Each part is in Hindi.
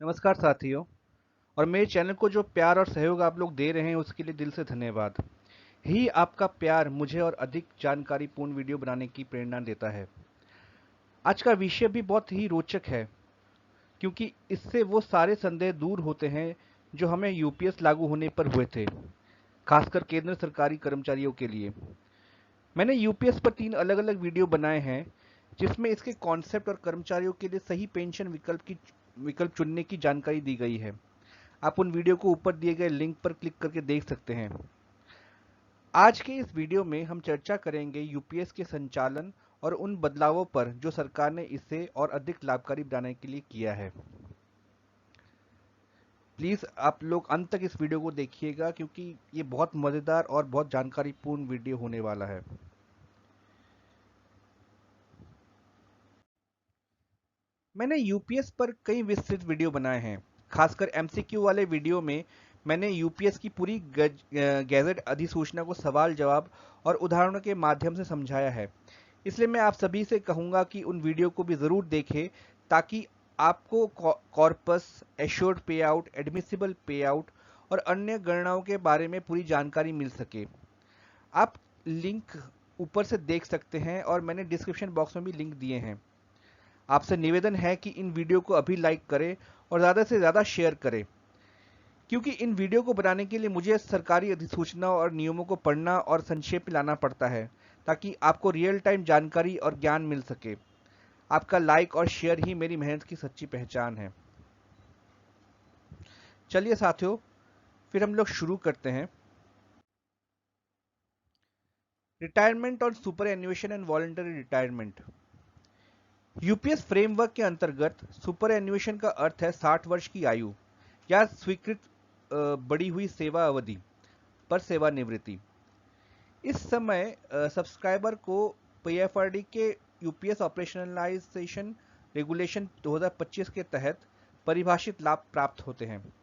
नमस्कार साथियों। और मेरे चैनल को जो प्यार और सहयोग आप लोग दे रहे हैं उसके लिए दिल से धन्यवाद। ही आपका प्यार मुझे और अधिक जानकारीपूर्ण वीडियो बनाने की प्रेरणा देता है। आज का विषय भी बहुत ही रोचक है, क्योंकि इससे वो सारे संदेह दूर होते हैं जो हमें यूपीएस लागू होने पर हुए थे, खासकर केंद्र सरकारी कर्मचारियों के लिए। मैंने यूपीएस पर 3 अलग-अलग वीडियो बनाए हैं, जिसमें इसके कॉन्सेप्ट और कर्मचारियों के लिए सही पेंशन विकल्प चुनने की जानकारी दी गई है। आप उन वीडियो को ऊपर दिए गए लिंक पर क्लिक करके देख सकते हैं। आज के इस वीडियो में हम चर्चा करेंगे यूपीएस के संचालन और उन बदलावों पर जो सरकार ने इसे और अधिक लाभकारी बनाने के लिए किया है। प्लीज़ आप लोग अंत तक इस वीडियो को देखिएगा, क्योंकि ये बहुत मज़ेदार और बहुत जानकारीपूर्ण वीडियो होने वाला है। मैंने यूपीएस पर कई विस्तृत वीडियो बनाए हैं। खासकर एमसीक्यू वाले वीडियो में मैंने यूपीएस की पूरी गैजेट अधिसूचना को सवाल जवाब और उदाहरणों के माध्यम से समझाया है। इसलिए मैं आप सभी से कहूँगा कि उन वीडियो को भी ज़रूर देखें, ताकि आपको कॉर्पस, एश्योर्ड पे आउट, एडमिसिबल पे आउट और अन्य गणनाओं के बारे में पूरी जानकारी मिल सके। आप लिंक ऊपर से देख सकते हैं और मैंने डिस्क्रिप्शन बॉक्स में भी लिंक दिए हैं। आपसे निवेदन है कि इन वीडियो को अभी लाइक करें और ज़्यादा से ज़्यादा शेयर करें, क्योंकि इन वीडियो को बनाने के लिए मुझे सरकारी अधिसूचना और नियमों को पढ़ना और संक्षेप में लाना पड़ता है, ताकि आपको रियल टाइम जानकारी और ज्ञान मिल सके। आपका लाइक और शेयर ही मेरी मेहनत की सच्ची पहचान है। चलिए साथियों, फिर हम लोग शुरू करते हैं। रिटायरमेंट और superannuation and voluntary retirement. UPS framework के अंतर्गत सुपर एन्युएशन का अर्थ है 60 वर्ष की आयु या स्वीकृत बढ़ी हुई सेवा अवधि पर सेवानिवृत्ति। इस समय सब्सक्राइबर को पीएफआरडी के यूपीएस ऑपरेशनलाइजेशन रेगुलेशन 2025 के तहत परिभाषित लाभ प्राप्त होते हैं।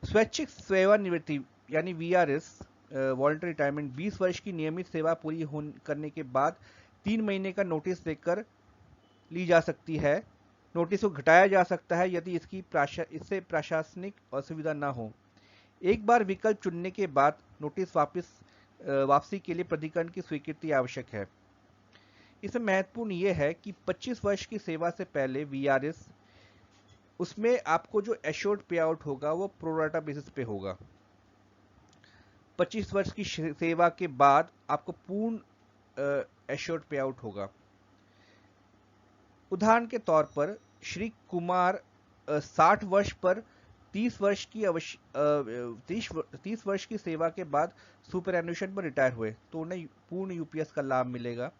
स्वैच्छिक सेवानिवृत्ति यानी वीआरएस वॉलंटरी रिटायरमेंट 20 वर्ष की नियमित सेवा पूरी करने के बाद 3 महीने का नोटिस देकर ली जा सकती है। नोटिस को घटाया जा सकता है यदि इससे प्रशासनिक असुविधा न हो। एक बार विकल्प चुनने के बाद नोटिस वापसी के लिए प्राधिकरण की स्वीकृति आवश्यक है। इसमें महत्वपूर्ण यह है कि 25 वर्ष की सेवा से पहले वीआरएस, उसमें आपको जो एश्योर्ड पे आउट होगा वो प्रोराटा बेसिस पे होगा। 25 वर्ष की सेवा के बाद आपको पूर्ण एश्योर्ड पे आउट होगा। उदाहरण के तौर पर श्री कुमार 60 वर्ष पर 30 वर्ष की सेवा के बाद सुपर एन्युएशन पर रिटायर हुए, तो उन्हें पूर्ण यूपीएस का लाभ मिलेगा।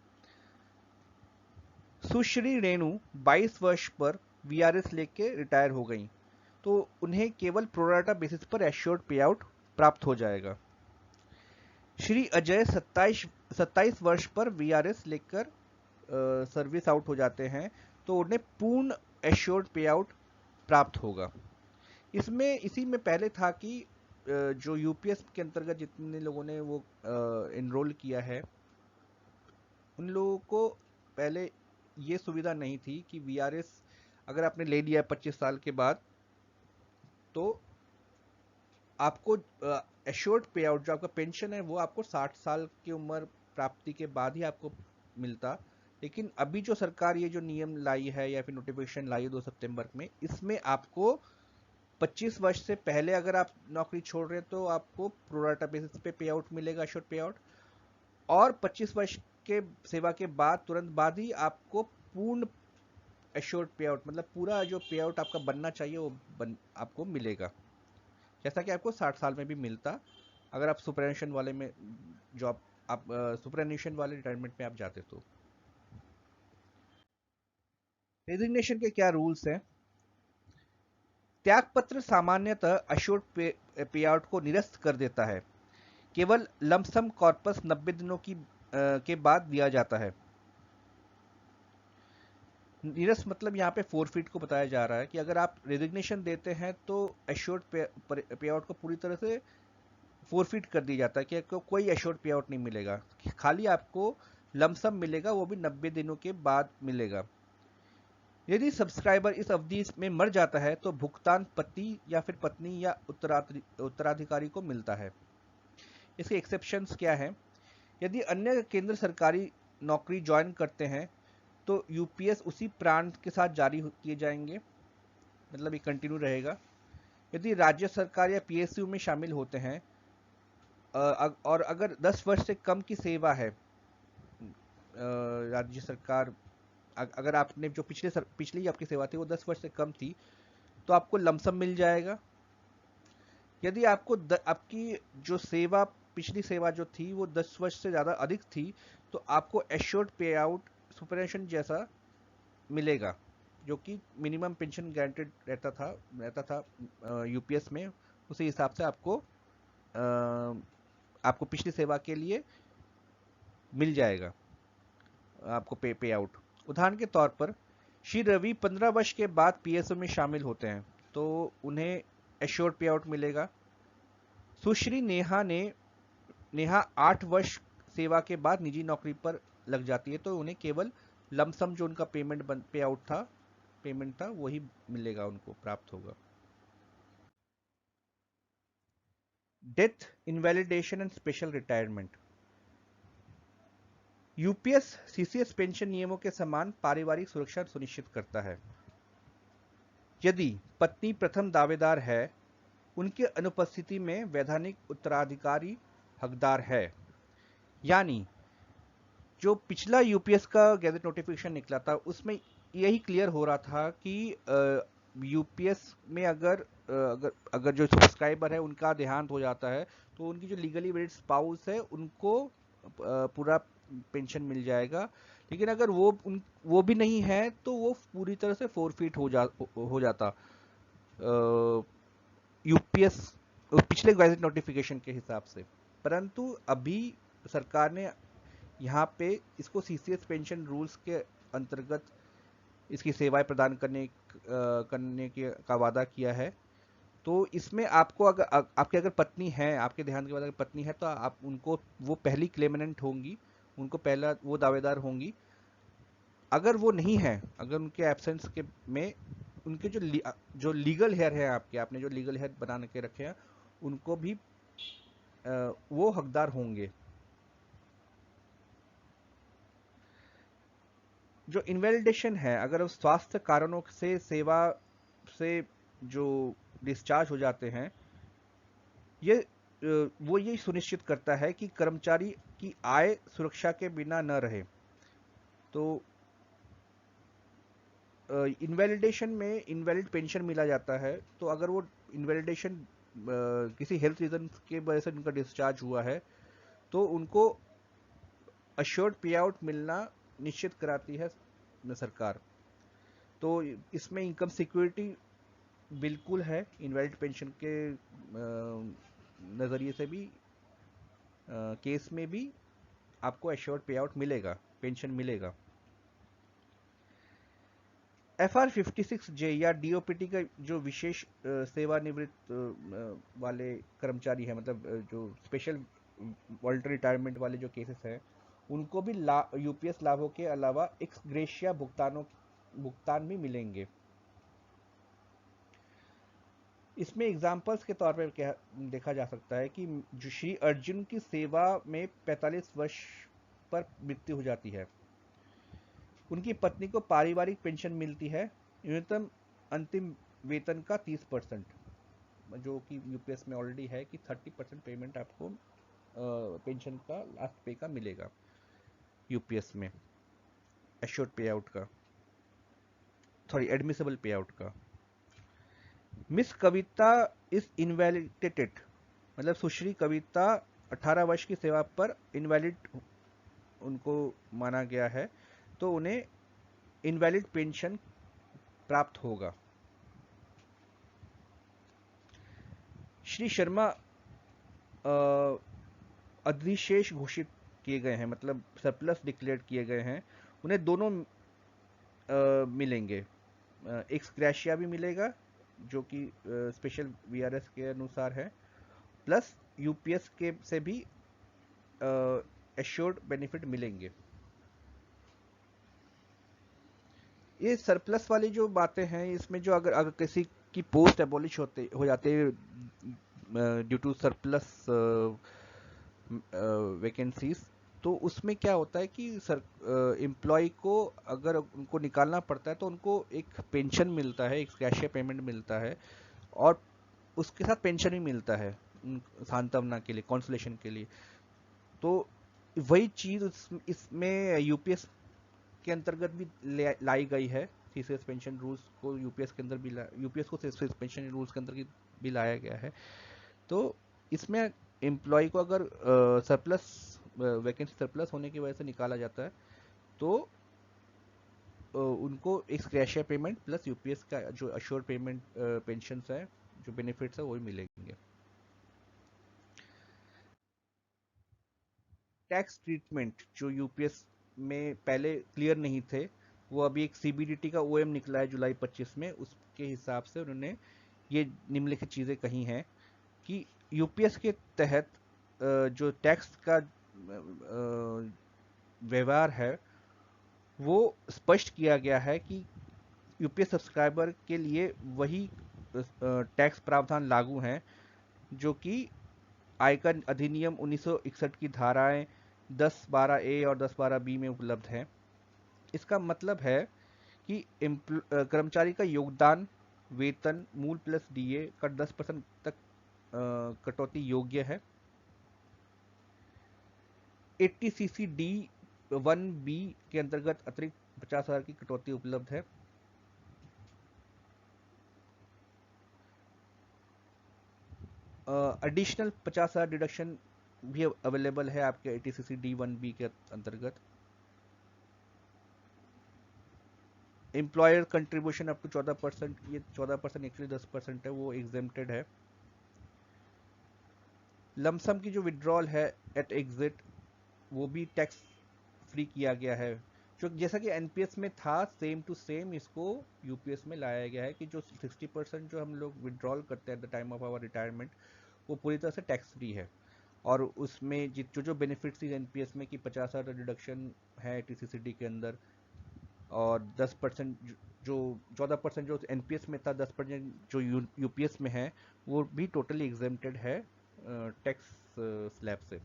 सुश्री रेणु 22 वर्ष पर वीआरएस लेके रिटायर हो गई, तो उन्हें केवल प्रोराटा बेसिस पर एश्योर्ड पे आउट प्राप्त हो जाएगा। श्री अजय 27 वर्ष पर वीआरएस लेकर सर्विस आउट हो जाते हैं, तो उन्हें पूर्ण एश्योर्ड पे आउट प्राप्त होगा। इसी में पहले था कि जो यूपीएस के अंतर्गत जितने लोगों ने वो एनरोल किया है, उन लोगों को पहले ये सुविधा नहीं थी कि वीआरएस अगर आपने ले लिया 25 साल के बाद, तो आपको एश्योर्ड पे आउट जो आपका पेंशन है वो आपको 60 साल की उम्र प्राप्ति के बाद ही आपको मिलता। लेकिन अभी जो सरकार ये जो नियम लाई है या फिर नोटिफिकेशन लाई है 2 सितंबर में, इसमें आपको 25 वर्ष से पहले अगर आप नौकरी छोड़ रहे हैं तो आपको प्रोराटा बेसिस पे पे आउट मिलेगा, एश्योर्ड पे आउट। और 25 वर्ष के सेवा के बाद तुरंत बाद ही आपको पूर्ण एश्योर्ड पे आउट, मतलब पूरा जो पे आउट आपका बनना चाहिए वो आपको मिलेगा, जैसा कि आपको 60 साल में भी मिलता अगर आप सुपरएन्युएशन वाले में जॉब आप सुपरएन्युएशन वाले रिटायरमेंट में आप जाते तो। रेजिग्नेशन के क्या रूल्स हैं? त्यागपत्र सामान्यतः अश्योर्ड पे आउट को निरस्त कर देता है। केवल लमसम कॉर्पस 90 दिनों के बाद दिया जाता है। निरस्त मतलब यहाँ पे फोरफिट को बताया जा रहा है कि अगर आप रेजिग्नेशन देते हैं तो एश्योर्ड पे आउट को पूरी तरह से फोरफिट कर दिया जाता है कि आपको कोई एश्योर्ड पे आउट नहीं मिलेगा, खाली आपको लमसम मिलेगा, वो भी 90 दिनों के बाद मिलेगा। यदि सब्सक्राइबर इस अवधि में मर जाता है तो भुगतान पति या फिर पत्नी या उत्तराधिकारी को मिलता है। इसके एक्सेप्शंस क्या है? यदि अन्य केंद्र सरकारी नौकरी ज्वाइन करते हैं तो यूपीएस उसी प्रांत के साथ जारी किए जाएंगे, मतलब ये कंटिन्यू रहेगा। यदि राज्य सरकार या पीएसयू में शामिल होते हैं और अगर 10 वर्ष से कम की सेवा है, राज्य सरकार, अगर आपने जो पिछली आपकी सेवा थी वो 10 वर्ष से कम थी तो आपको लमसम मिल जाएगा। यदि आपको आपकी जो सेवा, पिछली सेवा जो थी वो 10 वर्ष से ज़्यादा अधिक थी तो आपको एश्योर्ड पे आउट सुपरएनुशन जैसा मिलेगा, जो कि मिनिमम पेंशन गारंटेड रहता था यूपीएस में। उसी हिसाब से आपको पिछली सेवा के लिए मिल जाएगा, आपको पे आउट। उदाहरण के तौर पर श्री रवि 15 वर्ष के बाद पीएसओ में शामिल होते हैं तो उन्हें एश्योर्ड पे आउट मिलेगा। सुश्री नेहा 8 वर्ष सेवा के बाद निजी नौकरी पर लग जाती है तो उन्हें केवल लमसम जो उनका पेमेंट था वही मिलेगा, उनको प्राप्त होगा। Death, invalidation and special retirement. UPS CCS pension नियमों के समान पारिवारिक सुरक्षा सुनिश्चित करता है। यदि पत्नी प्रथम दावेदार है, उनकी अनुपस्थिति में वैधानिक उत्तराधिकारी हकदार है। यानी जो पिछला यूपीएस का गैजेट नोटिफिकेशन निकला था उसमें यही क्लियर हो रहा था कि यूपीएस में अगर जो सब्सक्राइबर है उनका देहांत हो जाता है तो उनकी जो लीगली वेलिड स्पाउस है उनको पूरा पेंशन मिल जाएगा। लेकिन अगर वो भी नहीं है तो वो पूरी तरह से फोरफिट हो जाता यूपीएस पिछले गैजेट नोटिफिकेशन के हिसाब से। परंतु अभी सरकार ने यहाँ पे इसको सीसीएस पेंशन रूल्स के अंतर्गत इसकी सेवाएं प्रदान करने का वादा किया है। तो इसमें आपको आपकी अगर पत्नी है, आपके देहांत के बाद अगर पत्नी है तो आप उनको, वो पहली क्लेमेनेंट होंगी, उनको पहला वो दावेदार होंगी। अगर वो नहीं है, अगर उनके एब्सेंस के में उनके जो लीगल हेयर है, आपने जो लीगल हेयर बना के रखे हैं उनको भी वो हकदार होंगे। जो इनवैलिडेशन है, अगर स्वास्थ्य कारणों से सेवा से जो डिस्चार्ज हो जाते हैं, वो ये सुनिश्चित करता है कि कर्मचारी की आय सुरक्षा के बिना न रहे। तो इनवैलिडेशन में इनवैलिड पेंशन मिला जाता है। तो अगर वो इनवैलिडेशन किसी हेल्थ रीजन के वजह से उनका डिस्चार्ज हुआ है तो उनको अश्योर्ड पे आउट मिलना निश्चित कराती है सरकार। तो इसमें इनकम सिक्योरिटी बिल्कुल है, इनवैलिड पेंशन के नज़रिए से भी, केस में भी आपको एश्योर्ड पे आउट मिलेगा, पेंशन मिलेगा। FR 56J या डीओपीटी का जो विशेष सेवानिवृत्त वाले कर्मचारी हैं, मतलब जो स्पेशल वॉलंटरी रिटायरमेंट वाले जो केसेस हैं, उनको भी यूपीएस लाभों के अलावा एक्स ग्रेशिया भुगतान भी मिलेंगे। इसमें एग्जाम्पल्स के तौर पर क्या देखा जा सकता है कि जो श्री अर्जुन की सेवा में 45 वर्ष पर मृत्यु हो जाती है, उनकी पत्नी को पारिवारिक पेंशन मिलती है न्यूनतम अंतिम वेतन का 30%, जो कि यूपीएस में ऑलरेडी है कि 30% पेमेंट आपको पेंशन का लास्ट पे का मिलेगा यूपीएस में, एश्योर्ड पे आउट का, सॉरी एडमिसिबल पे आउट का। मिस कविता इज इनवैलिडेटेड, मतलब सुश्री कविता 18 वर्ष की सेवा पर इनवैलिड उनको माना गया है तो उन्हें इनवैलिड पेंशन प्राप्त होगा। श्री शर्मा अधिशेष घोषित किए गए हैं, मतलब सरप्लस डिक्लेयर किए गए हैं, उन्हें दोनों मिलेंगे। एक्स ग्रेशिया भी मिलेगा जो कि स्पेशल वीआरएस के अनुसार है, प्लस यूपीएस के से भी एश्योर्ड बेनिफिट मिलेंगे। ये सरप्लस वाली जो बातें हैं, इसमें जो अगर अगर किसी की पोस्ट एबॉलिश होते हो जाते ड्यू टू सरप्लस वैकेंसीज, तो उसमें क्या होता है कि सर एम्प्लॉय को अगर उनको निकालना पड़ता है तो उनको एक पेंशन मिलता है, एक कैशियर पेमेंट मिलता है, और उसके साथ पेंशन भी मिलता है सांत्वना के लिए, कॉन्सोलेशन के लिए। तो वही चीज इसमें यूपीएस के अंतर्गत भी लाई गई है। सीसीएस पेंशन रूल्स को यूपीएस के अंदर भी यूपीएस को सीसीएस पेंशन रूल्स के अंदर भी लाया गया है। तो इसमें एम्प्लॉय को अगर सरप्लस वैकेंसी सरप्लस होने की वजह से निकाला जाता है, तो उनको एक कैशियर पेमेंट प्लस यूपीएस का जो अश्योर्ड पेमेंट पेंशन है, जो बेनिफिट्स है, वो भी मिलेंगे। टैक्स ट्रीटमेंट जो यूपीएस में पहले क्लियर नहीं थे, वो अभी एक सीबीडीटी का ओएम निकला है जुलाई 25 में, उसके हिसाब से उन्होंने ये निम्नलिखित चीज़ें कही हैं कि यूपीएस के तहत जो टैक्स का व्यवहार है, वो स्पष्ट किया गया है कि यूपीएस सब्सक्राइबर के लिए वही टैक्स प्रावधान लागू हैं जो कि आयकर अधिनियम 1961 की धाराएं 10(12) ए और 10(12) बी में उपलब्ध है। इसका मतलब है कि कर्मचारी का योगदान वेतन मूल प्लस डीए का 10% तक कटौती योग्य है। 80 सीसी डी 1 बी के अंतर्गत अतिरिक्त 50,000 की कटौती उपलब्ध है। एडिशनल 50,000 डिडक्शन भी अवेलेबल है आपके 80 सीसी डी 1 बी के अंतर्गत। एम्प्लॉयर कंट्रीब्यूशन अप टू 14%, ये 14% एक्चुअली 10% है, वो एग्जेम्प्टेड है। लमसम की जो विड्रॉल है एट एग्जिट, वो भी टैक्स फ्री किया गया है। जो जैसा कि एनपीएस में था, सेम टू सेम इसको यूपीएस में लाया गया है कि जो 60% जो हम लोग विड्रॉल करते हैं at the time of our retirement, वो पूरी तरह से टैक्स फ्री है। और उसमें जो जो बेनिफिट्स थी एनपीएस में कि 50,000 डिडक्शन है टीसीसीडी के अंदर, और 10% जो 14% जो एनपीएस में था, 10% जो यूपीएस में है, वो भी टोटली एग्जेम्प्टेड है टैक्स स्लैब से।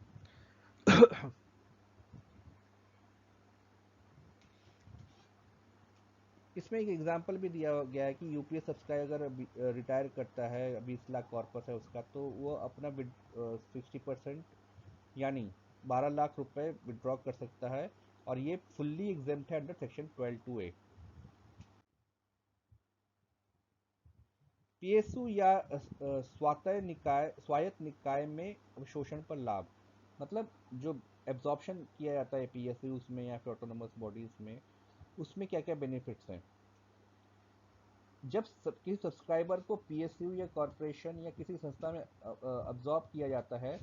इसमें एक एग्जांपल भी दिया गया है कि यूपीएस सब्सक्राइबर अगर रिटायर करता है, 20 लाख कॉर्पस है उसका, तो वो अपना 60% यानी 12 लाख रुपए विड्रॉ कर सकता है, और ये फुल्ली एग्जेम्प्ट है अंडर सेक्शन 12(2)(a)। पीएसयू या स्वायत्त निकाय में अवशोषण पर लाभ, मतलब जो एब्जॉर्प्शन किया जाता है पीएसयू में या फिर ऑटोनोमस बॉडीज में, उसमें क्या क्या बेनिफिट्स हैं। जब किसी सब्सक्राइबर को पीएसयू या कॉरपोरेशन या किसी संस्था में अब्जॉर्ब किया जाता है,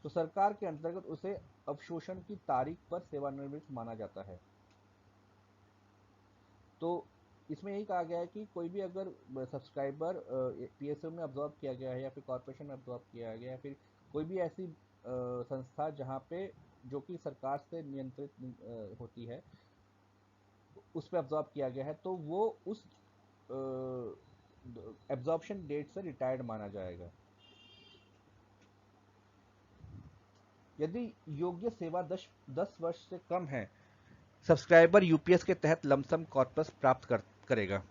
तो सरकार के अंतर्गत उसे अवशोषण की तारीख पर सेवानिवृत्त माना जाता है। तो इसमें यही कहा गया है कि कोई भी अगर सब्सक्राइबर पीएसयू में अब्जॉर्ब किया गया है या फिर कॉरपोरेशन में अब्जॉर्ब किया गया है, फिर कोई भी ऐसी संस्था जहाँ पे जो कि सरकार से नियंत्रित होती है, उस पर अब्जॉर्ब किया गया है, तो वो उस एब्जॉर्प्शन डेट से रिटायर्ड माना जाएगा। यदि योग्य सेवा 10 वर्ष से कम है, सब्सक्राइबर यूपीएस के तहत लमसम कॉर्पस प्राप्त करेगा।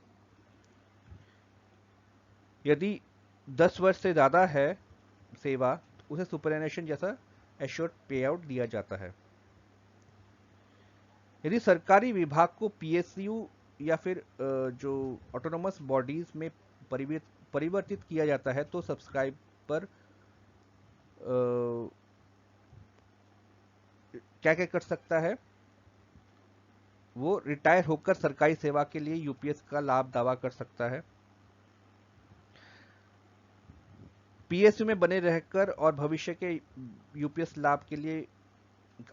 यदि 10 वर्ष से ज़्यादा है सेवा, तो उसे सुपरएनुएशन जैसा एश्योर्ड पे आउट दिया जाता है। यदि सरकारी विभाग को पीएसयू या फिर जो ऑटोनोमस बॉडीज में परिवर्तित किया जाता है, तो सब्सक्राइबर क्या क्या कर सकता है, वो रिटायर होकर सरकारी सेवा के लिए यूपीएस का लाभ दावा कर सकता है। पीएसयू में बने रहकर और भविष्य के यूपीएस लाभ के लिए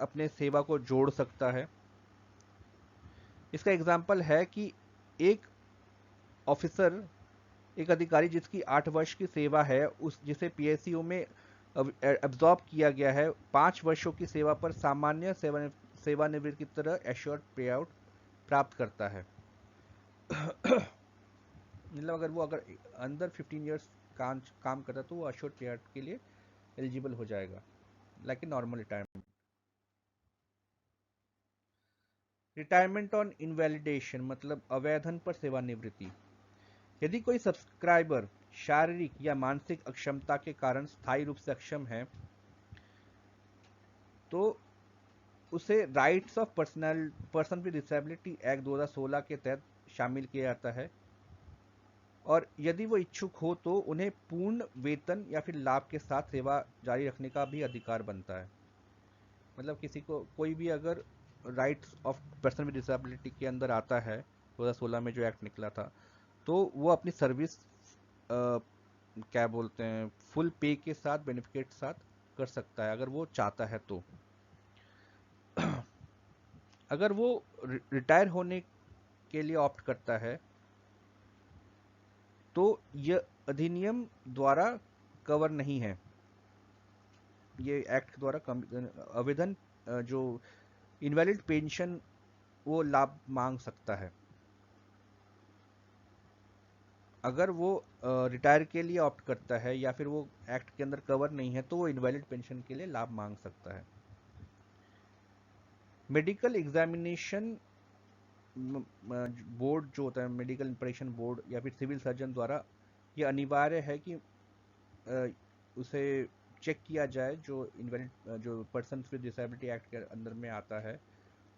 अपने सेवा को जोड़ सकता है। इसका एग्जाम्पल है कि एक ऑफिसर, एक अधिकारी जिसकी 8 वर्ष की सेवा है, उस जिसे पीएसयू में एब्जॉर्ब किया गया है, 5 वर्षों की सेवा पर सामान्य सेवानिवृत्ति की तरह एश्योर्ड पे आउट प्राप्त करता है। मतलब अगर अंदर 15 इयर्स काम करता तो वो अश्योर्ड पे आउट के लिए एलिजिबल हो जाएगा, like a normal retirement. Retirement on invalidation मतलब अवैधन पर सेवानिवृत्ति। यदि कोई सब्सक्राइबर शारीरिक या मानसिक अक्षमता के कारण स्थायी रूप से अक्षम है तो उसे rights of person with disability act 2016 के तहत शामिल किया जाता है, और यदि वो इच्छुक हो तो उन्हें पूर्ण वेतन या फिर लाभ के साथ सेवा जारी रखने का भी अधिकार बनता है। मतलब किसी को कोई भी अगर rights of person with disability के अंदर आता है 2016 में जो एक्ट निकला था, तो वो अपनी सर्विस क्या बोलते हैं फुल पे के साथ बेनिफिट के साथ कर सकता है अगर वो चाहता है तो। अगर वो रिटायर होने के लिए ऑप्ट करता है तो यह अधिनियम द्वारा कवर नहीं है, ये एक्ट द्वारा आवेदन जो इनवैलिड पेंशन वो लाभ मांग सकता है। अगर वो रिटायर के लिए ऑप्ट करता है या फिर वो एक्ट के अंदर कवर नहीं है तो वो इनवैलिड पेंशन के लिए लाभ मांग सकता है। मेडिकल एग्जामिनेशन बोर्ड जो होता है, मेडिकल इंप्रेशन बोर्ड या फिर सिविल सर्जन द्वारा ये अनिवार्य है कि उसे चेक किया जाए, जो इनवैलिड जो पर्सन विद डिसेबिलिटी एक्ट के अंदर में आता है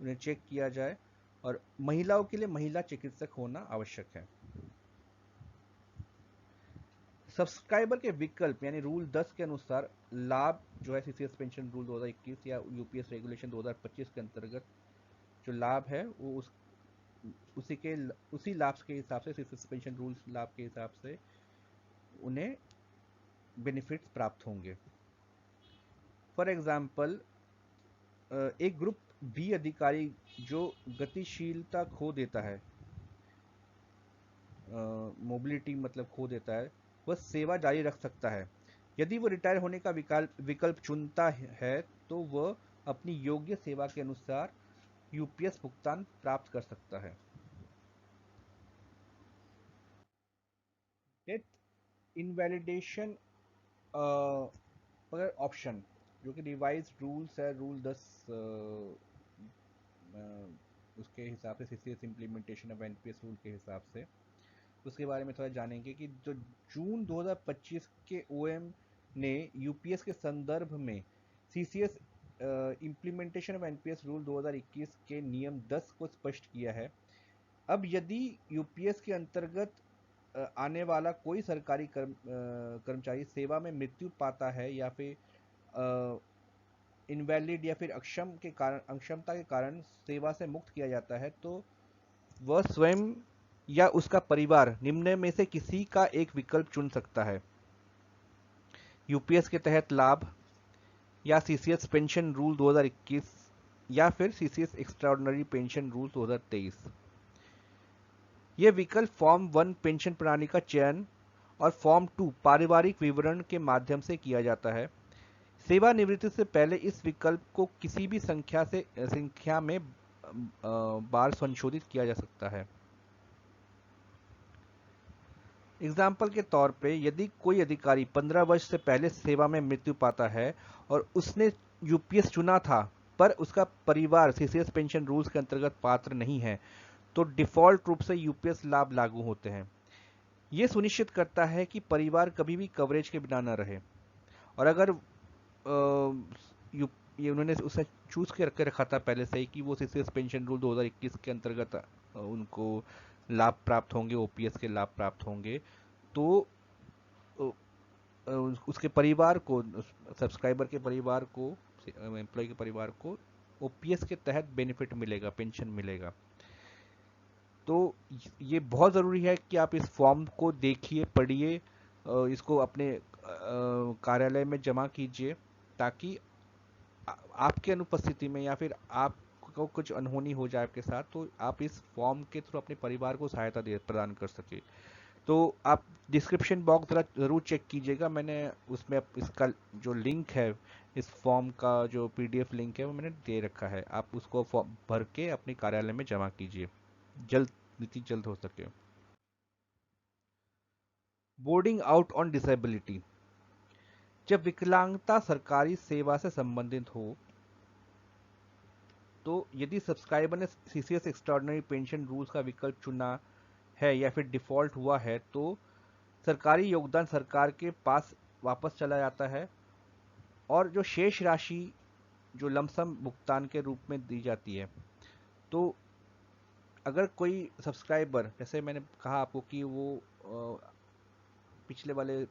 उन्हें चेक किया जाए, और महिलाओं के लिए महिला चिकित्सक होना आवश्यक है। सब्सक्राइबर के विकल्प यानी रूल 10 के अनुसार लाभ जो है सीसीएस पेंशन रूल 2021 या यूपीएस रेगुलेशन 2025 के अंतर्गत जो लाभ है वो उसी लाभ के हिसाब से सीसीएस पेंशन रूल्स लाभ के हिसाब से उन्हें बेनिफिट्स प्राप्त होंगे। फॉर एग्जाम्पल एक ग्रुप बी अधिकारी जो गतिशीलता खो देता है, मोबिलिटी मतलब खो देता है, वह सेवा जारी रख सकता है। यदि वो रिटायर होने का विकल्प चुनता है तो वह अपनी योग्य सेवा के अनुसार यूपीएस भुगतान प्राप्त कर सकता है। डेथ इनवैलिडेशन पर ऑप्शन जो कि रिवाइज रूल्स है रूल 10 उसके हिसाब से CCS implementation of NPS rule के हिसाब से उसके बारे में थोड़ा जानेंगे कि जो जून 2025 के ओएम ने यूपीएस के संदर्भ में CCS implementation of NPS rule 2021 के नियम 10 को स्पष्ट किया है। अब यदि यूपीएस के अंतर्गत आने वाला कोई सरकारी कर्मचारी सेवा में मृत्यु पाता है या फिर इनवैलिड या फिर अक्षमता के कारण सेवा से मुक्त किया जाता है तो वह स्वयं या उसका परिवार निम्न में से किसी का एक विकल्प चुन सकता है: यूपीएस के तहत लाभ, या सीसीएस पेंशन रूल 2021, या फिर सीसीएस एक्स्ट्राऑर्डिनरी पेंशन रूल 2023। ये विकल्प फॉर्म 1 पेंशन प्रणाली का चयन और फॉर्म 2 पारिवारिक विवरण के माध्यम से किया जाता है। सेवानिवृत्ति से पहले इस विकल्प को किसी भी संख्या में बार संशोधित किया जा सकता है। एग्जाम्पल के तौर पे यदि कोई अधिकारी 15 वर्ष से पहले सेवा में मृत्यु पाता है और उसने यूपीएस चुना था पर उसका परिवार सीसीएस पेंशन रूल्स के अंतर्गत पात्र नहीं है तो डिफॉल्ट रूप से यूपीएस लाभ लागू होते हैं। ये सुनिश्चित करता है कि परिवार कभी भी कवरेज के बिना न रहे, और अगर ये उन्होंने उसे चूज करके रखा था पहले से ही कि वो सीसीएस पेंशन रूल 2021 के अंतर्गत उनको लाभ प्राप्त होंगे, ओपीएस के लाभ प्राप्त होंगे, तो उसके परिवार को, सब्सक्राइबर के परिवार को, एम्प्लॉय के परिवार को ओपीएस के तहत बेनिफिट मिलेगा, पेंशन मिलेगा। तो ये बहुत ज़रूरी है कि आप इस फॉर्म को देखिए, पढ़िए, इसको अपने कार्यालय में जमा कीजिए ताकि आपके अनुपस्थिति में या फिर आपको कुछ अनहोनी हो जाए आपके साथ तो आप इस फॉर्म के थ्रू अपने परिवार को सहायता प्रदान कर सके। तो आप डिस्क्रिप्शन बॉक्स ज़रूर चेक कीजिएगा, मैंने उसमें इसका जो लिंक है, इस फॉर्म का जो पीडीएफ लिंक है वो मैंने दे रखा है, आप उसको फॉर्म भर के अपने कार्यालय में जमा कीजिए। जल्द नीति जल्द हो सके। Boarding out on disability. जब विकलांगता सरकारी सेवा से संबंधित हो तो यदि सब्सक्राइबर ने सीसीएस एक्स्ट्राऑर्डिनरी पेंशन रूल्स का विकल्प चुना है या फिर डिफॉल्ट हुआ है तो सरकारी योगदान सरकार के पास वापस चला जाता है और जो शेष राशि जो लमसम भुगतान के रूप में दी जाती है। तो अगर कोई सब्सक्राइबर, जैसे मैंने कहा आपको कि वो पिछले वाले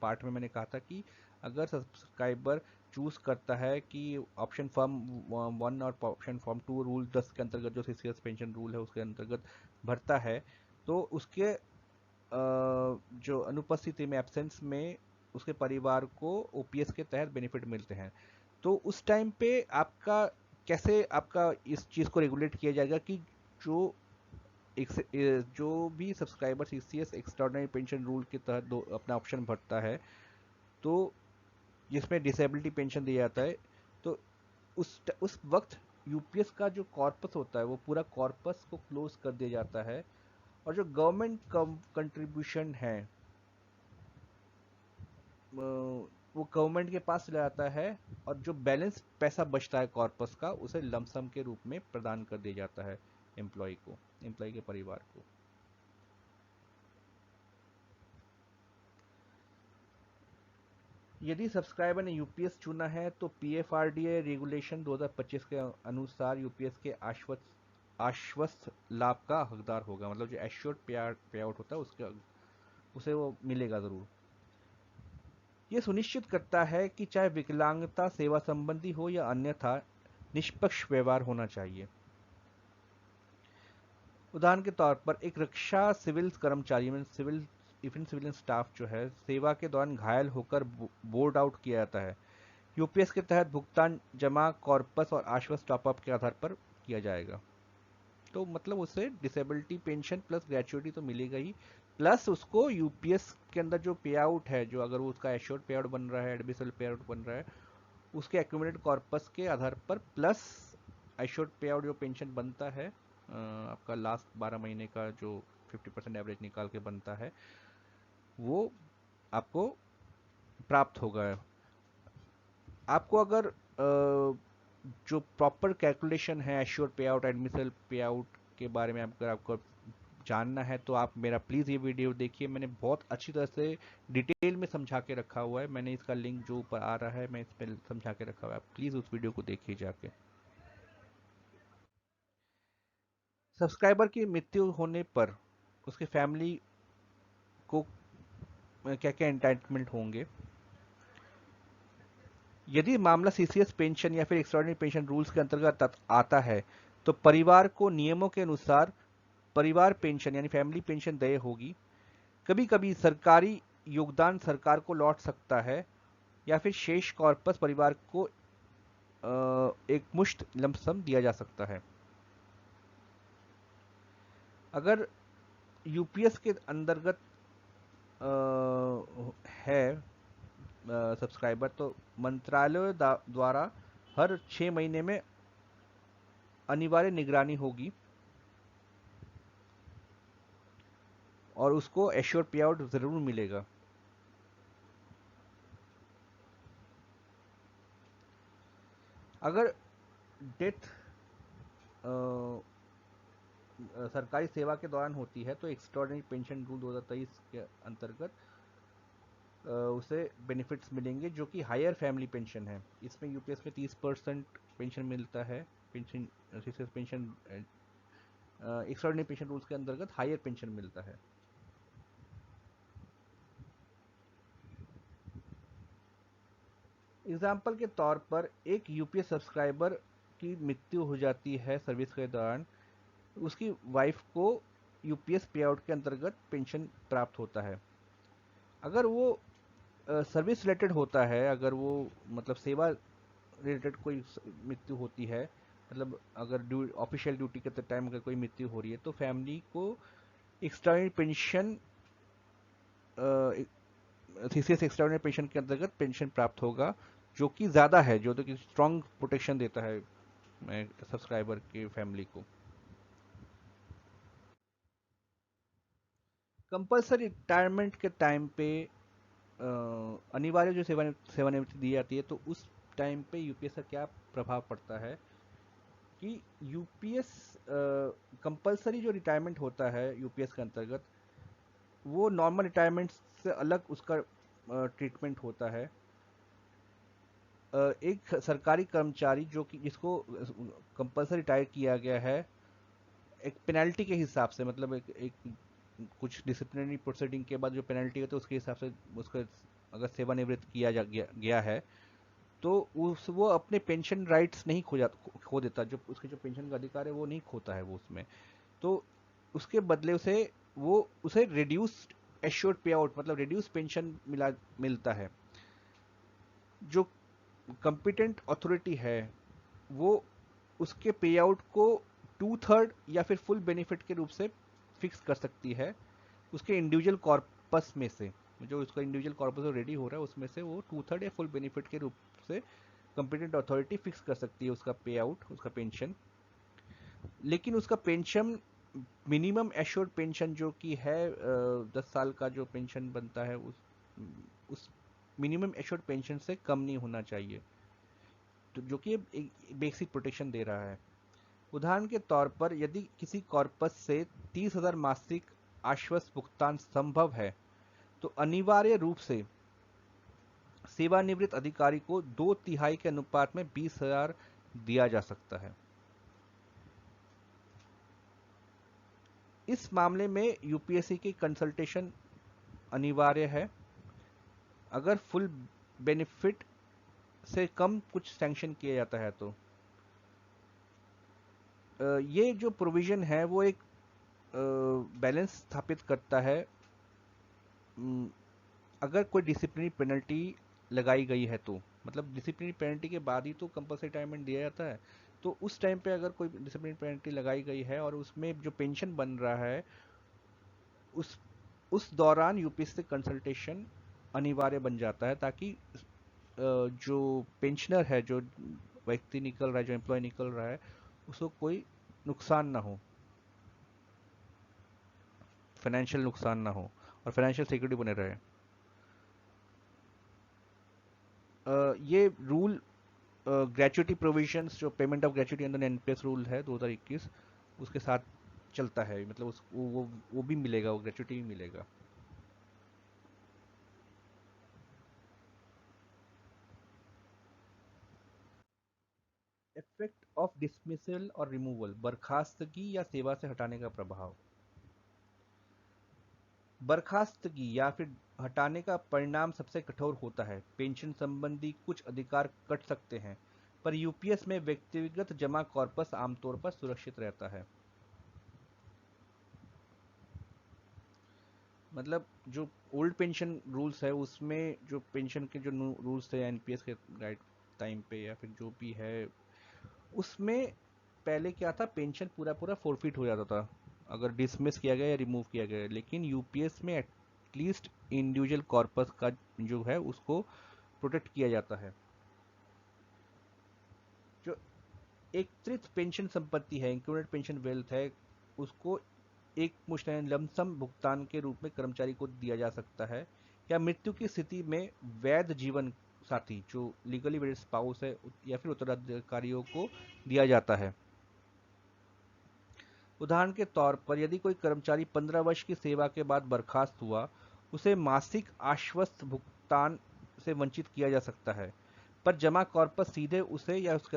पार्ट में मैंने कहा था कि अगर सब्सक्राइबर चूज करता है कि ऑप्शन फॉर्म 1 और ऑप्शन फॉर्म 2 रूल 10 के अंतर्गत जो सीसीएस पेंशन रूल है उसके अंतर्गत भरता है तो उसके जो अनुपस्थिति में, एब्सेंस में, उसके परिवार को ओपीएस के तहत बेनिफिट मिलते हैं। तो उस टाइम पे आपका कैसे आपका इस चीज़ को रेगुलेट किया जाएगा कि जो जो भी subscriber CCS extraordinary pension rule के तहत अपना ऑप्शन भरता है तो जिसमें डिसेबिलिटी पेंशन दिया जाता है, तो उस वक्त यूपीएस का जो कॉर्पस होता है वो पूरा कॉर्पस को क्लोज कर दिया जाता है और जो गवर्नमेंट कंट्रीब्यूशन है वो गवर्नमेंट के पास चला जाता है और जो बैलेंस पैसा बचता है कॉर्पस का उसे लमसम के रूप में प्रदान कर दिया जाता है एम्प्लॉय के परिवार को। यदि सब्सक्राइबर ने यूपीएस चुना है तो पीएफआरडीए रेगुलेशन 2025 के अनुसार यूपीएस के आश्वस्त लाभ का हकदार होगा। मतलब जो एश्योर्ड पे आउट होता है उसे वो मिलेगा जरूर। यह सुनिश्चित करता है कि चाहे विकलांगता सेवा संबंधी हो या अन्यथा निष्पक्ष व्यवहार होना चाहिए। उदाहरण के तौर पर एक रक्षा सिविल कर्मचारी में सिविलियन स्टाफ जो है सेवा के दौरान घायल होकर बोर्ड आउट किया जाता है। यूपीएस के तहत भुगतान जमा कॉर्पस और आश्वस्त टॉपअप के आधार पर किया जाएगा। तो मतलब उसे डिसेबिलिटी पेंशन प्लस ग्रेचुइटी तो मिलेगा ही, प्लस उसको यूपीएस के अंदर जो पे आउट है, जो अगर वो उसका एश्योर्ड पे आउट बन रहा है, एडमिसल पे आउट बन रहा है, उसके एक्यूमुलेटेड कॉर्पस के आधार पर प्लस एश्योर्ड पे आउट जो पेंशन बनता है आपका लास्ट 12 महीने का जो 50% एवरेज निकाल के बनता है वो आपको प्राप्त होगा। आपको अगर जो प्रॉपर कैलकुलेशन है एश्योर्ड पे आउट, एडमिसल पे आउट के बारे में अगर आपको जानना है तो आप मेरा प्लीज़ ये वीडियो देखिए। मैंने बहुत अच्छी तरह से डिटेल में समझा के रखा हुआ है। मैंने इसका लिंक जो ऊपर आ रहा है मैं इस पर समझा के रखा हुआ है, आप प्लीज़ उस वीडियो को देखिए जाके। सब्सक्राइबर की मृत्यु होने पर उसके फैमिली को क्या क्या एंटाइटलमेंट होंगे। यदि मामला सीसीएस पेंशन या फिर एक्स्ट्राऑर्डिनरी पेंशन रूल्स के अंतर्गत आता है तो परिवार को नियमों के अनुसार परिवार पेंशन यानी फैमिली पेंशन देय होगी। कभी कभी सरकारी योगदान सरकार को लौट सकता है या फिर शेष कॉर्पस परिवार को एक मुश्त लमसम दिया जा सकता है। अगर यूपीएस के अंतर्गत है सब्सक्राइबर तो मंत्रालय द्वारा हर 6 महीने में अनिवार्य निगरानी होगी और उसको एश्योर्ड पे आउट जरूर मिलेगा। अगर डेथ सरकारी सेवा के दौरान होती है तो एक्स्ट्राऑर्डिनरी पेंशन रूल 2023 के अंतर्गत उसे बेनिफिट्स मिलेंगे जो कि हायर फैमिली पेंशन है। इसमें यूपीएस में 30% पेंशन मिलता है। पेंशन एक्स्ट्राऑर्डिनरी पेंशन रूल्स के अंतर्गत हायर पेंशन मिलता है। एग्जाम्पल के तौर पर एक यूपीएस सब्सक्राइबर की मृत्यु हो जाती है सर्विस के दौरान, उसकी वाइफ को यूपीएस पे आउट के अंतर्गत पेंशन प्राप्त होता है। अगर वो सर्विस रिलेटेड होता है, अगर वो मतलब सेवा रिलेटेड कोई मृत्यु होती है, मतलब अगर ऑफिशियल ड्यूटी के टाइम अगर कोई मृत्यु हो रही है तो फैमिली को extra pension CCS extra pension के अंतर्गत पेंशन प्राप्त होगा जो कि ज़्यादा है, जो तो कि स्ट्रॉन्ग प्रोटेक्शन देता है सब्सक्राइबर की फैमिली को। कंपलसरी रिटायरमेंट के टाइम पे अनिवार्य जो सेवानिवृत्ति दी जाती है, तो उस टाइम पे यूपीएस का क्या प्रभाव पड़ता है कि यूपीएस कंपलसरी जो रिटायरमेंट होता है यूपीएस के अंतर्गत, वो नॉर्मल रिटायरमेंट से अलग उसका ट्रीटमेंट होता है। एक सरकारी कर्मचारी जो कि जिसको कंपलसरी रिटायर किया गया है, एक पेनल्टी के हिसाब से, मतलब एक कुछ डिसिप्लिनरी प्रोसीडिंग के बाद जो पेनल्टी होती है उसके हिसाब से उसको अगर सेवानिवृत्त किया गया है, तो वो अपने पेंशन राइट्स नहीं खो देता। जो उसके जो पेंशन का अधिकार है वो नहीं खोता है वो उसमें। तो उसके बदले उसे रिड्यूस्ड एश्योर्ड पे आउट, मतलब रिड्यूस पेंशन मिलता है। जो कंपिटेंट अथॉरिटी है वो उसके पे आउट को 2/3 या फिर फुल बेनिफिट के रूप से फिक्स कर सकती है उसके इंडिविजुअल कॉर्पस में से। जो उसका इंडिविजुअल कॉर्पस रेडी हो रहा है उसमें से वो 2/3 या फुल बेनिफिट के रूप से कंपिटेंट अथॉरिटी फिक्स कर सकती है उसका पे आउट, उसका पेंशन। लेकिन उसका पेंशन, मिनिमम एश्योर्ड पेंशन जो कि है 10 साल का जो पेंशन बनता है, उस मिनिमम एश्योर्ड पेंशन से कम नहीं होना चाहिए, तो जो कि एक बेसिक प्रोटेक्शन दे रहा है। उदाहरण के तौर पर यदि किसी कॉर्पस से 30,000 मासिक आश्वस्त भुगतान संभव है, तो अनिवार्य रूप से सेवानिवृत्त अधिकारी को 2/3 के अनुपात में 20,000 दिया जा सकता है। इस मामले में यूपीएससी की कंसल्टेशन अनिवार्य है। अगर फुल बेनिफिट से कम कुछ सैंक्शन किया जाता है तो ये जो प्रोविजन है वो एक बैलेंस स्थापित करता है। अगर कोई डिसिप्लिनरी पेनल्टी लगाई गई है तो, मतलब डिसिप्लिनरी पेनल्टी के बाद ही तो कंपल्सरी रिटायरमेंट दिया जाता है। तो उस टाइम पे अगर कोई डिसिप्लिनरी पेनल्टी लगाई गई है और उसमें जो पेंशन बन रहा है, उस उस दौरान यूपीएससी कंसल्टेशन अनिवार्य बन जाता है, ताकि जो पेंशनर है, जो व्यक्ति निकल रहा है, जो एम्प्लॉय निकल रहा है, उसको कोई नुकसान ना हो, फाइनेंशियल नुकसान ना हो और फाइनेंशियल सिक्योरिटी बने रहे। ये रूल ग्रेचुइटी प्रोविजंस, जो payment of gratuity under NPS rule है 2021, उसके साथ चलता है। मतलब वो भी मिलेगा, वो ग्रेचुइटी भी मिलेगा। इफेक्ट ऑफ डिसमिसल और रिमूवल, बर्खास्तगी या सेवा से हटाने का प्रभाव। बर्खास्तगी या फिर हटाने का परिणाम सबसे कठोर होता है। पेंशन संबंधी कुछ अधिकार कट सकते हैं, पर यूपीएस में व्यक्तिगत जमा कॉर्पस आमतौर पर सुरक्षित रहता है। मतलब जो ओल्ड पेंशन रूल्स है उसमें जो पेंशन के जो रूल्स थे एनपीएस के राइट टाइम पे या फिर जो भी है, उसमें पहले क्या था, पेंशन पूरा पूरा फोरफिट हो जाता था अगर डिसमिस किया गया या रिमूव किया गया। लेकिन यूपीएस में एटलीस्ट इंडिविजुअल कॉर्पस का जो है उसको प्रोटेक्ट किया जाता है। जो एकत्रित पेंशन संपत्ति है, इंक्लूडेड पेंशन वेल्थ है, उसको एक मुश्त लमसम भुगतान के रूप में कर्मचारी को दिया जा सकता है, या मृत्यु की स्थिति में वैध जीवन साथी, जो लीगली वेड स्पाउस है, या फिर उत्तराधिकारियों को दिया जाता है। उदाहरण के तौर पर यदि कोई कर्मचारी 15 वर्ष की सेवा के बाद बर्खास्त हुआ, उसे मासिक आश्वस्त भुगतान से वंचित किया जा सकता है, पर जमा कॉर्पस सीधे उसे या उसके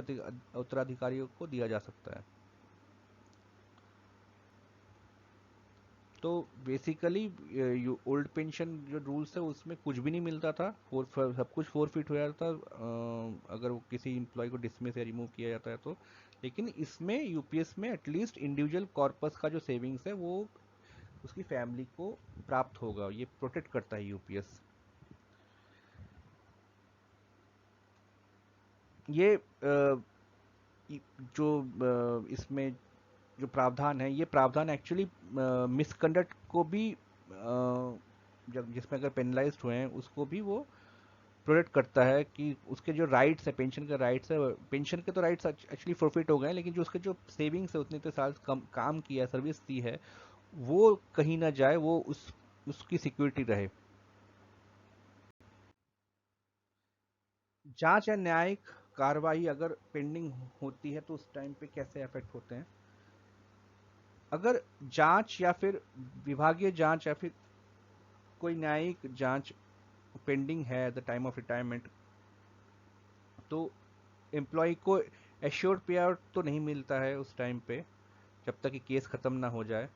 उत्तराधिकारियों को दिया जा सकता है। तो बेसिकली ओल्ड पेंशन जो रूल्स है उसमें कुछ भी नहीं मिलता था, सब कुछ फोरफिट हो जाता था अगर वो किसी एम्प्लॉय को डिसमिस या रिमूव किया जाता है तो। लेकिन इसमें यूपीएस में एटलीस्ट इंडिविजुअल कॉर्पस का जो सेविंग्स है वो उसकी फैमिली को प्राप्त होगा, ये प्रोटेक्ट करता है यूपीएस। ये जो इसमें जो प्रावधान है, ये प्रावधान एक्चुअली मिसकंडक्ट को भी जब जिसमें अगर पेनलाइज्ड हुए हैं उसको भी वो प्रोटेक्ट करता है, कि उसके जो राइट्स है, पेंशन के राइट्स है, पेंशन के तो राइट्स एक्चुअली फॉरफिट हो गए, लेकिन जो उसके जो सेविंग्स है, उतने इतने साल काम किया है, सर्विस दी है, वो कहीं ना जाए, वो उसकी सिक्योरिटी रहे। जांच या न्यायिक कार्रवाई अगर पेंडिंग होती है तो उस टाइम पे कैसे अफेक्ट होते हैं? अगर जांच या फिर विभागीय जांच या फिर कोई न्यायिक जांच पेंडिंग है eight the time of retirement, तो एम्प्लॉय को एश्योर्ड पे आउट तो नहीं मिलता है उस टाइम पे जब तक कि केस खत्म ना हो जाए,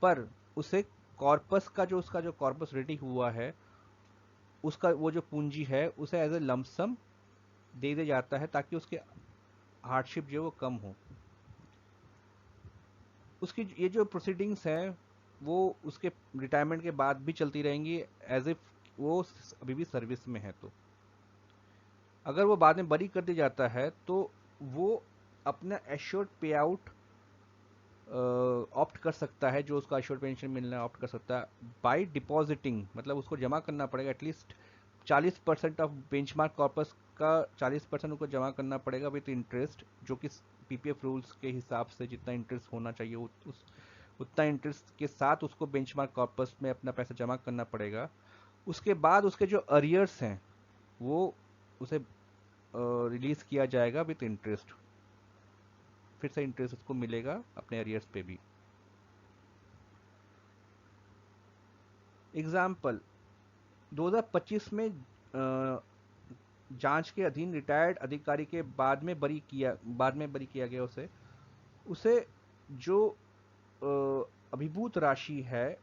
पर उसे कॉर्पस का जो उसका जो कॉर्पस रेडी हुआ है, उसका वो जो पूंजी है उसे एज ए लमसम दे दिया जाता है ताकि उसके हार्डशिप जो है वो कम हो। उसकी ये जो प्रोसीडिंग्स हैं वो उसके रिटायरमेंट के बाद भी चलती रहेंगी एज इफ वो अभी भी सर्विस में है। तो अगर वो बाद में बरी कर दिया जाता है तो वो अपना एश्योर्ड पे आउट ऑप्ट कर सकता है, जो उसका एश्योर्ड पेंशन मिलना ऑप्ट कर सकता है बाय डिपॉजिटिंग, मतलब उसको जमा करना पड़ेगा एटलीस्ट 40% ऑफ बेंचमार्क कॉर्पस का 40% उनको जमा करना पड़ेगा विद इंटरेस्ट, जो कि पीपीएफ रूल्स के हिसाब से जितना इंटरेस्ट होना चाहिए उस उतना इंटरेस्ट के साथ उसको बेंचमार्क कॉर्पस में अपना पैसा जमा करना पड़ेगा। उसके बाद उसके जो अरियर्स हैं वो उसे रिलीज किया जाएगा विद इंटरेस्ट, फिर से इंटरेस्ट उसको मिलेगा अपने अरियर्स पे भी। एग्जाम्पल 2025 में जांच के अधीन रिटायर्ड अधिकारी के बाद में बरी किया गया उसे उसे जो अभिभूत राशि है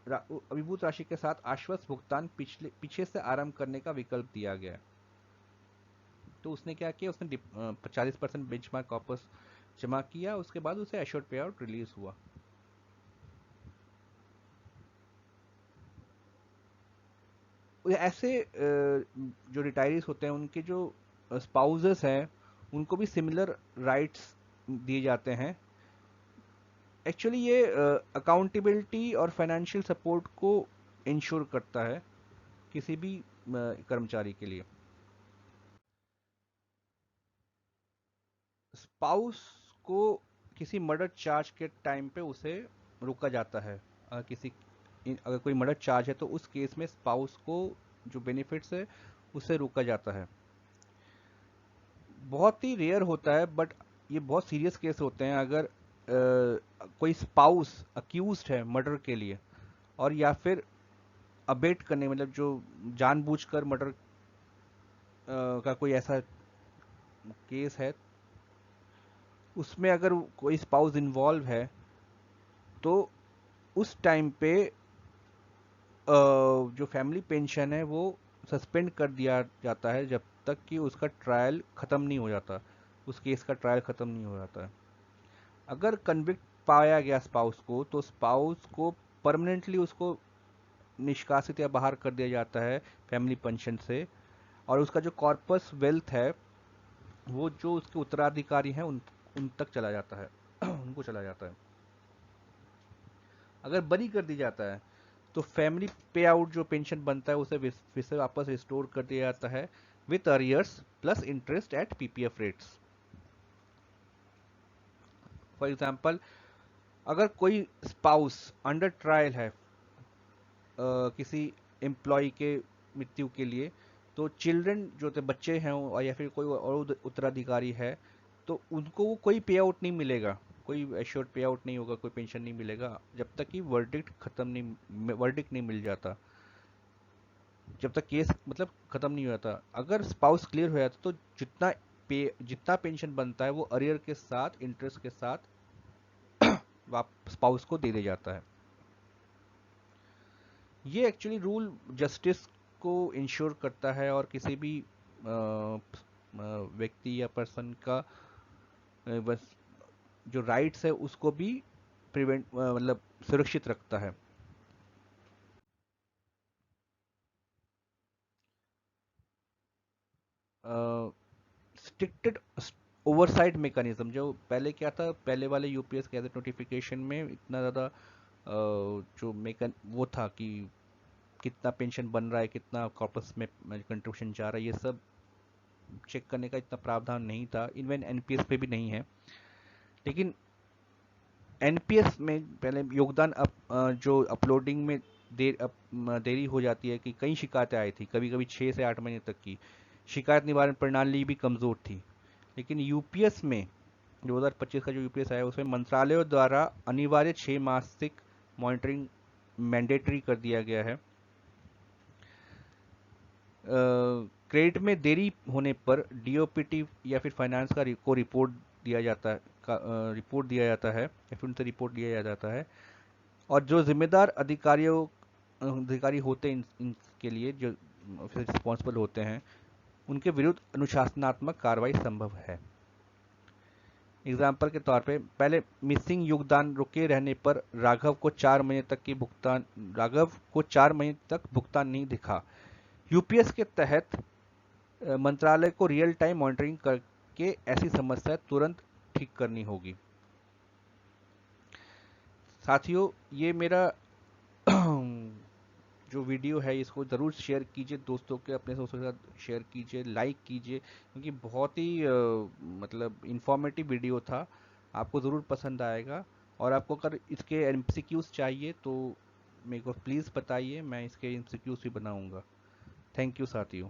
अभिभूत राशि के साथ आश्वस्त भुगतान पीछे से आरंभ करने का विकल्प दिया गया। तो उसने क्या किया, उसने 40% बेंचमार्क कॉर्पस जमा किया, उसके बाद उसे एश्योर्ड पे आउट रिलीज हुआ। ऐसे जो रिटायरीज होते हैं उनके जो स्पाउसेस हैं उनको भी सिमिलर राइट्स दिए जाते हैं। एक्चुअली ये अकाउंटेबिलिटी और फाइनेंशियल सपोर्ट को इंश्योर करता है किसी भी कर्मचारी के लिए। स्पाउस को किसी मर्डर चार्ज के टाइम पे उसे रोका जाता है। अगर कोई मर्डर चार्ज है तो उस केस में स्पाउस को जो बेनिफिट्स है उसे रोका जाता है। बहुत ही रेयर होता है बट ये बहुत सीरियस केस होते हैं अगर कोई स्पाउस अक्यूज्ड है मर्डर के लिए और या फिर अबेट करने, मतलब जो जानबूझकर मर्डर का कोई ऐसा केस है उसमें अगर कोई स्पाउस इन्वॉल्व है तो उस टाइम पे जो फैमिली पेंशन है वो सस्पेंड कर दिया जाता है जब तक कि उसका ट्रायल ख़त्म नहीं हो जाता, उस केस का ट्रायल ख़त्म नहीं हो जाता है। अगर कन्विक्ट पाया गया स्पाउस को तो स्पाउस को परमानेंटली उसको निष्कासित या बाहर कर दिया जाता है फैमिली पेंशन से, और उसका जो कॉर्पस वेल्थ है वो जो उसके उत्तराधिकारी हैं उन तक चला जाता है उनको चला जाता है। अगर बरी कर दिया जाता है तो फैमिली पे आउट जो पेंशन बनता है उसे फिर से वापस रिस्टोर कर दिया जाता है with arrears plus interest eight PPF rates. For example, अगर कोई स्पाउस अंडर ट्रायल है किसी एम्प्लॉय के मृत्यु के लिए, तो चिल्ड्रन जो थे बच्चे हैं और या फिर कोई और उत्तराधिकारी है तो उनको कोई पे आउट नहीं मिलेगा, कोई एश्योर्ड पे आउट नहीं होगा, कोई पेंशन नहीं मिलेगा जब तक कि वर्डिक्ट नहीं मिल जाता, जब तक केस मतलब खत्म नहीं हो जाता। अगर स्पाउस क्लियर हो जाता तो जितना पेंशन बनता है वो अरियर के साथ इंटरेस्ट के साथ स्पाउस को दे दिया जाता है। ये एक्चुअली रूल जस्टिस को इंश्योर करता है और किसी भी व्यक्ति या पर्सन का बस जो राइट्स है उसको भी प्रिवेंट मतलब सुरक्षित रखता है। स्ट्रिक्टेड ओवरसाइट मैकेनिज्म, जो पहले क्या था, पहले वाले यूपीएस गैजेट नोटिफिकेशन में इतना ज़्यादा जो मेकन वो था कि कितना पेंशन बन रहा है, कितना कॉर्पस में कंट्रीब्यूशन जा रहा है, ये सब चेक करने का इतना प्रावधान नहीं था, इवन एनपीएस पे भी नहीं है। लेकिन एनपीएस में पहले योगदान जो अपलोडिंग में देरी हो जाती है कि कई शिकायतें आई थी, कभी कभी 6 से 8 महीने तक की। शिकायत निवारण प्रणाली भी कमज़ोर थी। लेकिन यूपीएस में 2025 का जो यूपीएस आया उसमें मंत्रालयों द्वारा अनिवार्य 6 मासिक मॉनिटरिंग मैंडेटरी कर दिया गया है। क्रेडिट में देरी होने पर डीओपीटी या फिर फाइनेंस को रिपोर्ट दिया जाता है, या फिर उनसे रिपोर्ट लिया जाता है। और जो जिम्मेदार अधिकारी होते हैं इनके लिए, जो रिस्पॉन्सिबल होते हैं, उनके विरुद्ध अनुशासनात्मक कार्रवाई संभव है। एग्जाम्पल के तौर पे पहले मिसिंग योगदान रुके रहने पर राघव को 4 महीने तक भुगतान नहीं दिखा। यूपीएस के तहत मंत्रालय को रियल टाइम मॉनिटरिंग करके ऐसी समस्या तुरंत ठीक करनी होगी। साथियों, ये मेरा जो वीडियो है इसको ज़रूर शेयर कीजिए दोस्तों के, अपने दोस्तों के साथ शेयर कीजिए, लाइक कीजिए, क्योंकि बहुत ही मतलब इंफॉर्मेटिव वीडियो था। आपको ज़रूर पसंद आएगा। और आपको अगर इसके एमसीक्यूज़ चाहिए तो मेरे को प्लीज़ बताइए, मैं इसके एमसीक्यूज़ भी बनाऊंगा। थैंक यू साथियों।